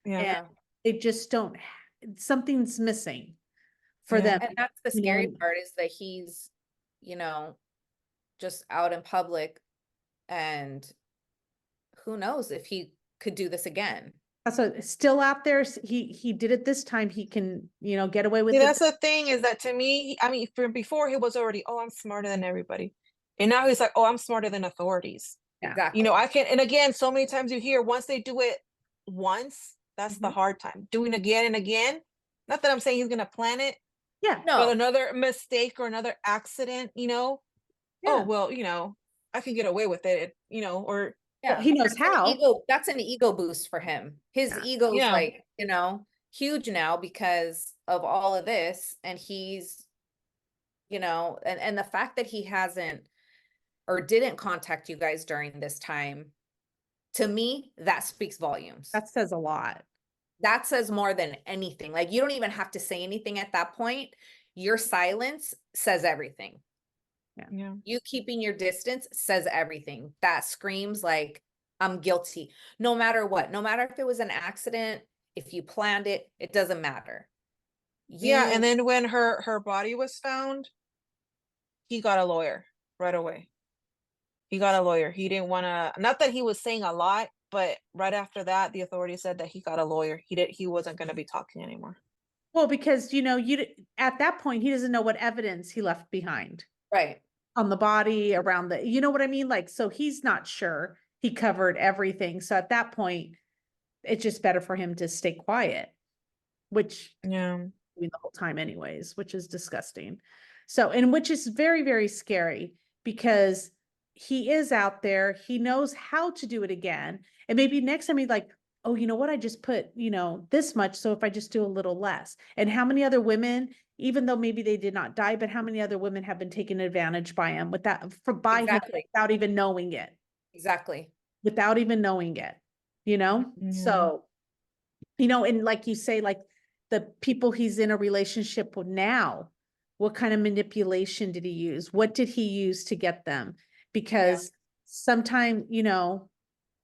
yeah. And Yeah. they just don't, something's missing for Yeah. them. And that's the you know, scary part is that he's, you know, just out in public and who knows if he could do this again. So still out there, he did it this time, he can, get away with See, it. that's the thing, is that to me, I mean, from before he was already, oh, I'm smarter than everybody. And now he's like, oh, I'm smarter than authorities. Yeah. Exactly. You know, I can't, and again, so many times you hear once they do it once, that's the Mhm. hard time. Doing again and again. Not that I'm saying he's gonna plan it, Yeah, No. but another mistake or another accident, you know, oh, yeah, well, you know, I can get away with it, you know, or Yeah. he knows That's an how. ego, that's an ego boost for him. His Yeah. ego's Yeah. like, huge now because of all of this, and he's, and the fact that he hasn't or didn't contact you guys during this time, to me, that speaks volumes. That says a lot. That says more than anything. Like, you don't even have to say anything at that point. Your silence says everything. Yeah. You keeping your distance says everything. That screams like, I'm guilty. No matter what, no matter if it was an accident, if you planned it, it doesn't matter. Yeah, and then when her body was found, he got a lawyer right away. He got a lawyer. He didn't want to, not that he was saying a lot, but right after that, the authorities said that he got a lawyer. He wasn't going to be talking anymore. Well, because, at that point, he doesn't know what evidence he left behind Right. on the body, around you know what I mean? Like, so he's not sure he covered everything. So at that point, it's just better for him to stay quiet, which Yeah. the whole time anyways, which is disgusting. So, and which is very, very scary because he is out there, he knows how to do it again. And maybe next time he's like, oh, you know what? I just put, this much. So if I just do a little less. And how many other women, even though maybe they did not die, but how many other women have been taken advantage by him by him without even knowing it? Exactly. Without even knowing it, So, and like you say, like the people he's in a relationship with now, what kind of manipulation did he use? What did he use to get them? Because sometimes,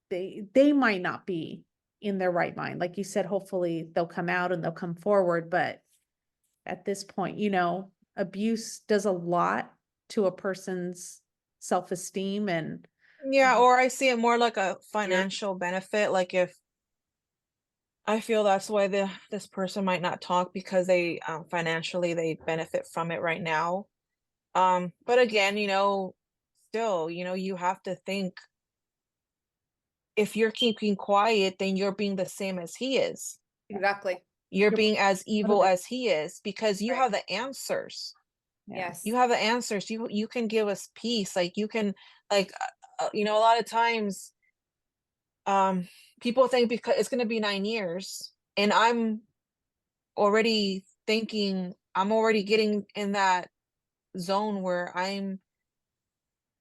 they might not be in their right mind. Like you said, hopefully they'll come out and they'll come forward. But at this point, abuse does a lot to a person's self-esteem and Yeah, or I see it more like a financial benefit. Like, if I feel that's why this person might not talk, because they financially they benefit from it right now. But again, still, you have to think, if you're keeping quiet, then you're being the same as he is. Exactly. You're You're being as evil as he is, because you Right. have the answers. Yes. You have the answers. You can give us peace. Like, you can, like, a lot of times, people think because it's going to be 9 years, and I'm already thinking, I'm already getting in that zone where I'm,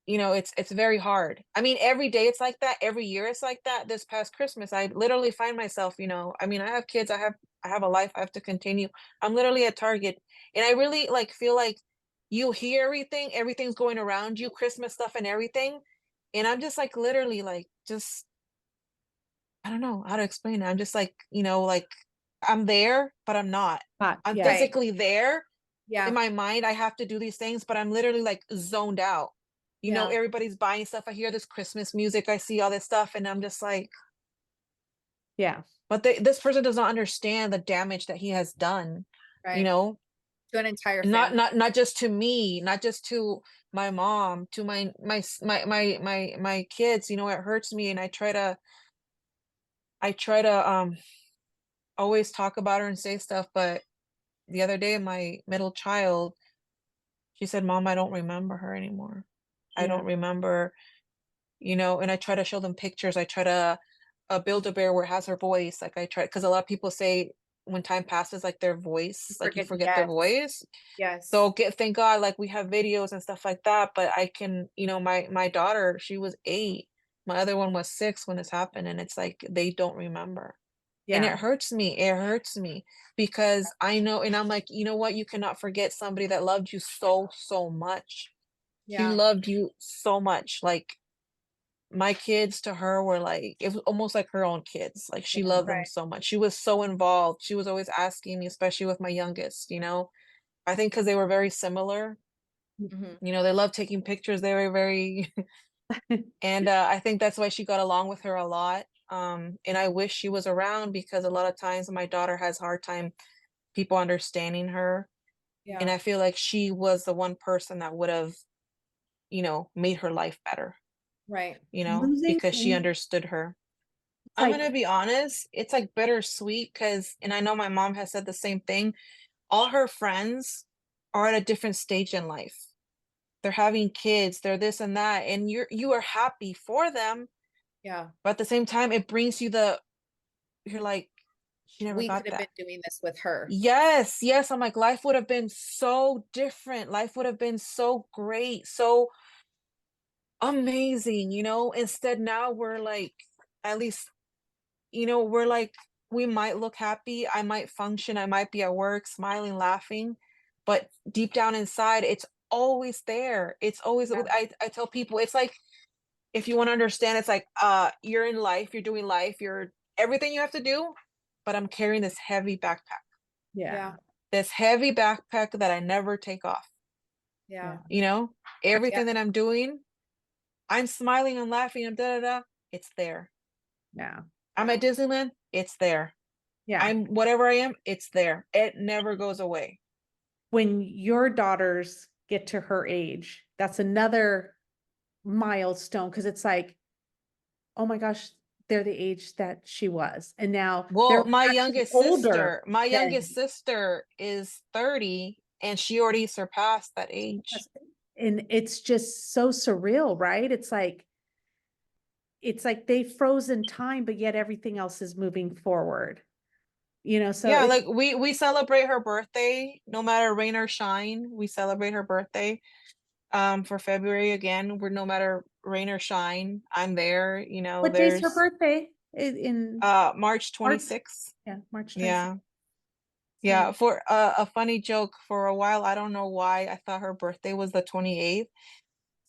it's very hard. I mean, every day it's like that, every year it's like that. This past Christmas, I literally find myself, I mean, I have kids, I have a life, I have to continue. I'm literally at Target, and I really like feel like you hear everything's going around you, Christmas stuff and everything. And I'm just like, literally, like, just, I don't know how to explain it. I'm just like, like, I'm there, but I'm not. I'm yeah. physically there. Yeah. In my mind, I have to do these things, but I'm literally like zoned out. Yeah. Everybody's buying stuff. I hear this Christmas music. I see all this stuff, and I'm just like, Yeah. but this person does not understand the damage that he has done. Right. To an entire family. Not just to me, not just to my mom, to my kids. It hurts me, and I try to always talk about her and say stuff. But the other day, my middle child, she said, "Mom, I don't remember her anymore. I don't remember," and I try to show them pictures. I try to build a bear where it has her voice. Like, I try, because a lot of people say when time passes, like, their voice, like, you forget their voice. Yes. So thank God, like, we have videos and stuff like that. But I can, my daughter, she was 8. My other one was 6 when this happened, and it's like they don't remember. And it hurts me. It hurts me, because I know, and I'm like, you know what? You cannot forget somebody that loved you so, so much. She loved you so much. Like, my kids to her were like, it was almost like her own kids. Like, she loved them so much. She was so involved. She was always asking me, especially with my youngest, I think because they were very similar. Mhm. They love taking pictures. They were very, and I think that's why she got along with her a lot. And I wish she was around, because a lot of times my daughter has a hard time people understanding her. And I feel like she was the one person that would have, made her life better, Right. because she understood her. I'm like- gonna be honest, it's like bittersweet, because, and I know my mom has said the same thing, all her friends are at a different stage in life. They're having kids, they're this and that, and you are happy for them, Yeah. but at the same time, it brings you you're like, She never we got could have that. been doing this with her. Yes, yes. I'm like, life would have been so different. Life would have been so great, so amazing, Instead, now we're like, at least, we're like, we might look happy. I might function. I might be at work, smiling, laughing, but deep down inside, it's always there. It's always, Yeah. I tell people, it's like, if you want to understand, it's like, you're in life, you're doing life, you're everything you have to do, but I'm carrying this heavy backpack. Yeah. This heavy backpack that I never take off. Yeah. Everything that I'm doing, I'm smiling and laughing and da da da. It's there. Yeah. I'm at Disneyland. It's there. Yeah. I'm whatever I am. It's there. It never goes away. When your daughters get to her age, that's another milestone because it's like, oh my gosh, they're the age that she was. And now they're Well, my actually youngest older sister is 30, and she already surpassed that age. and it's just so surreal, right? It's like they froze in time, but yet everything else is moving forward. So Yeah, it's like we celebrate her birthday, no matter rain or shine. We celebrate her birthday. For February again, we're no matter rain or shine, I'm there. what day's her birthday? In March 26th. yeah, March 26th. Yeah. Yeah, for a funny joke, for a while, I don't know why, I thought her birthday was the 28th.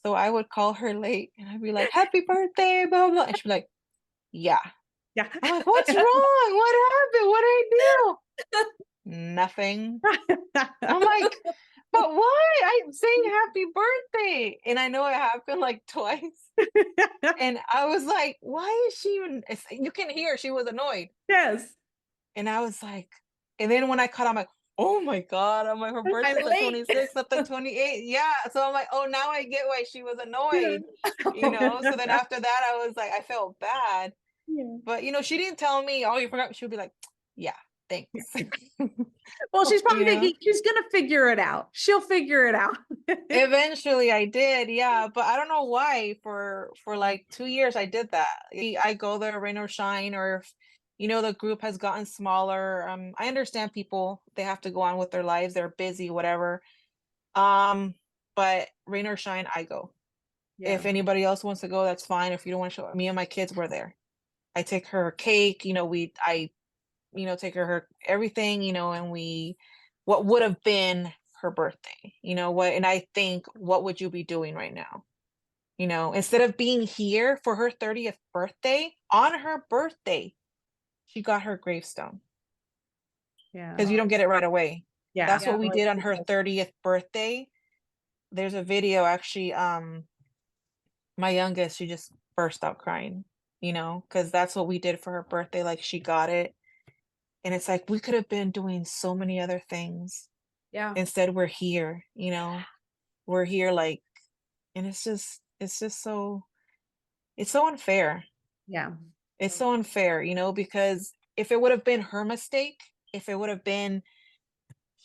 So I would call her late and I'd be like, happy birthday, blah, blah. And she'd be like, yeah. Yeah. I'm like, what's wrong? What happened? What did I do? Nothing. I'm like, but why? I'm saying happy birthday. And I know it happened like twice. And I was like, why is she even, you can hear she was annoyed. Yes. And I was like, and then when I caught, I'm like, oh my God. I'm like, her birthday's the late. 26th, not the 28th. Yeah. So I'm like, oh, now I get why she was annoyed, So then after that, I was like, I felt bad. Yeah. But, she didn't tell me, oh, you forgot. She would be like, yeah, thanks. Well, she's probably You know? thinking she's gonna figure it out. She'll figure it out. Eventually I did, yeah, but I don't know why for like 2 years I did that. I go there, rain or shine, or if the group has gotten smaller. I understand people, they have to go on with their lives, they're busy, whatever. But rain or shine, I go. Yeah. If anybody else wants to go, that's fine. If you don't want to show, me and my kids were there. I take her cake, I take her everything, and what would have been her birthday, and I think, what would you be doing right now? Instead of being here for her 30th birthday, on her birthday, she got her gravestone. Yeah. Because you don't get it right away. Yeah. That's what we did on her 30th birthday. There's a video, actually, my youngest, she just burst out crying, because that's what we did for her birthday. Like, she got it. And it's like, we could have been doing so many other things. Yeah. Instead, we're here, we're here, like, and it's just so, it's so unfair. Yeah. It's so unfair, because if it would have been her mistake, if it would have been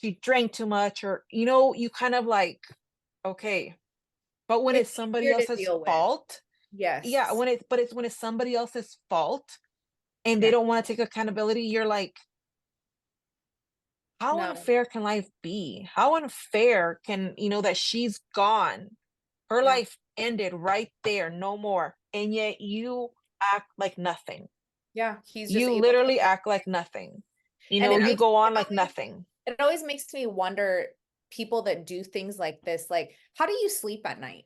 she drank too much, or, you kind of like, okay. But when it's somebody easier to else's deal with. fault, Yes. yeah, when it's somebody else's fault and they Yeah. don't want to take accountability, you're like, how No. unfair can life be? How unfair can, that she's gone? Her Yeah. life ended right there, no more. And yet you act like nothing. Yeah. He's just You able literally to. act like nothing. And You go on like nothing. It always makes me wonder, people that do things like this, like, how do you sleep at night?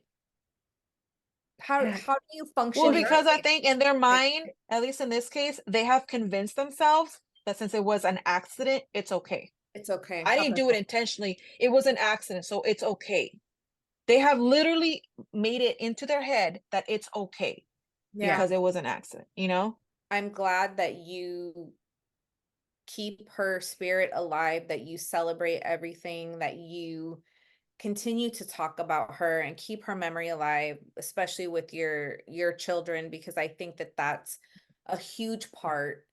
How Yeah. do you function? Well, in because I life? think in their mind, at least in this case, they have convinced themselves that since it was an accident, it's okay. It's okay. I didn't do it intentionally. It was an accident, so it's okay. They have literally made it into their head that it's okay Yeah. because it was an accident, I'm glad that you keep her spirit alive, that you celebrate everything, that you continue to talk about her and keep her memory alive, especially with your children, because I think that that's a huge part.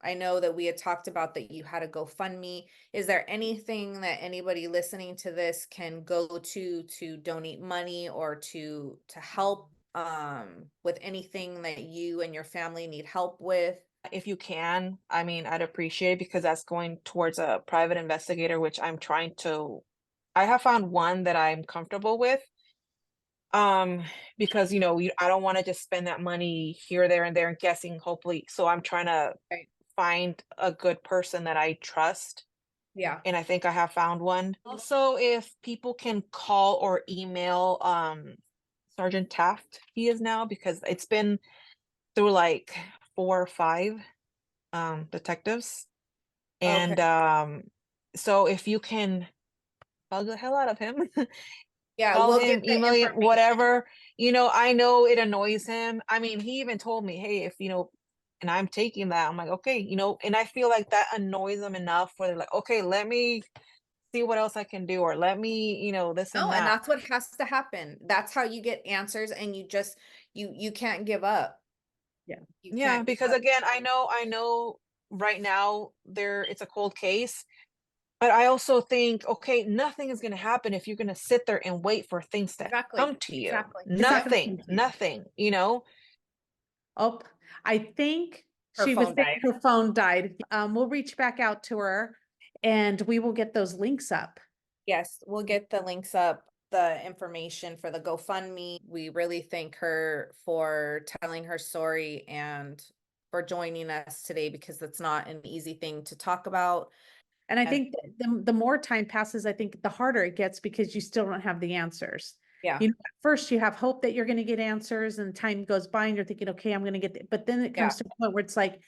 I know that we had talked about that you had a GoFundMe. Is there anything that anybody listening to this can go to donate money or to help with anything that you and your family need help with? If you can, I mean, I'd appreciate it because that's going towards a private investigator, which I have found one that I'm comfortable with. Because, I don't want to just spend that money here, there, and there and guessing, hopefully. So I'm trying to Right. find a good person that I trust. Yeah. And I think I have found one. Also, if people can call or email Sergeant Taft, he is now, because it's been through like 4 or 5 detectives. And so if you can bug the hell out of him, Yeah, call we'll him, get the email him, information. whatever. I know it annoys him. I mean, he even told me, hey, if and I'm taking that, I'm like, okay, and I feel like that annoys them enough where they're like, okay, let me see what else I can do, or let me, this and No, and that. that's what has to happen. That's how you get answers, and you can't give up. Yeah. You Yeah, can't give because up. again, I know right now it's a cold case, but I also think, okay, nothing is going to happen if you're going to sit there and wait for things to Exactly. come to you. Exactly. It's not gonna Nothing, come to you. nothing. Oh, I think Her she was phone saying died. her phone died. We'll reach back out to her and we will get those links up. Yes, we'll get the links up, the information for the GoFundMe. We really thank her for telling her story and for joining us today, because that's not an easy thing to talk about. And I think that the more time passes, I think the harder it gets because you still don't have the answers. Yeah. At first you have hope that you're going to get answers, and time goes by and you're thinking, okay, I'm going to get, but then it comes to a point where it's like,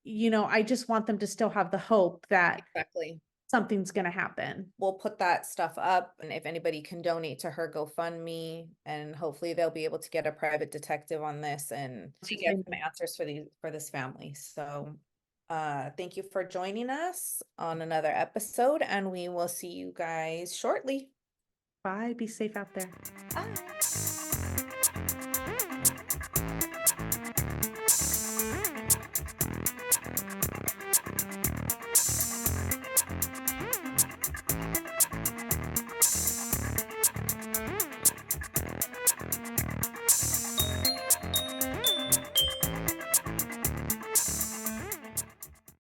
I just want them to still have the hope that Exactly. something's going to happen. We'll put that stuff up, and if anybody can donate to her GoFundMe, and hopefully they'll be able to get a private detective on this and to get some answers for this family. So thank you for joining us on another episode, and we will see you guys shortly. Bye. Be safe out there. Bye.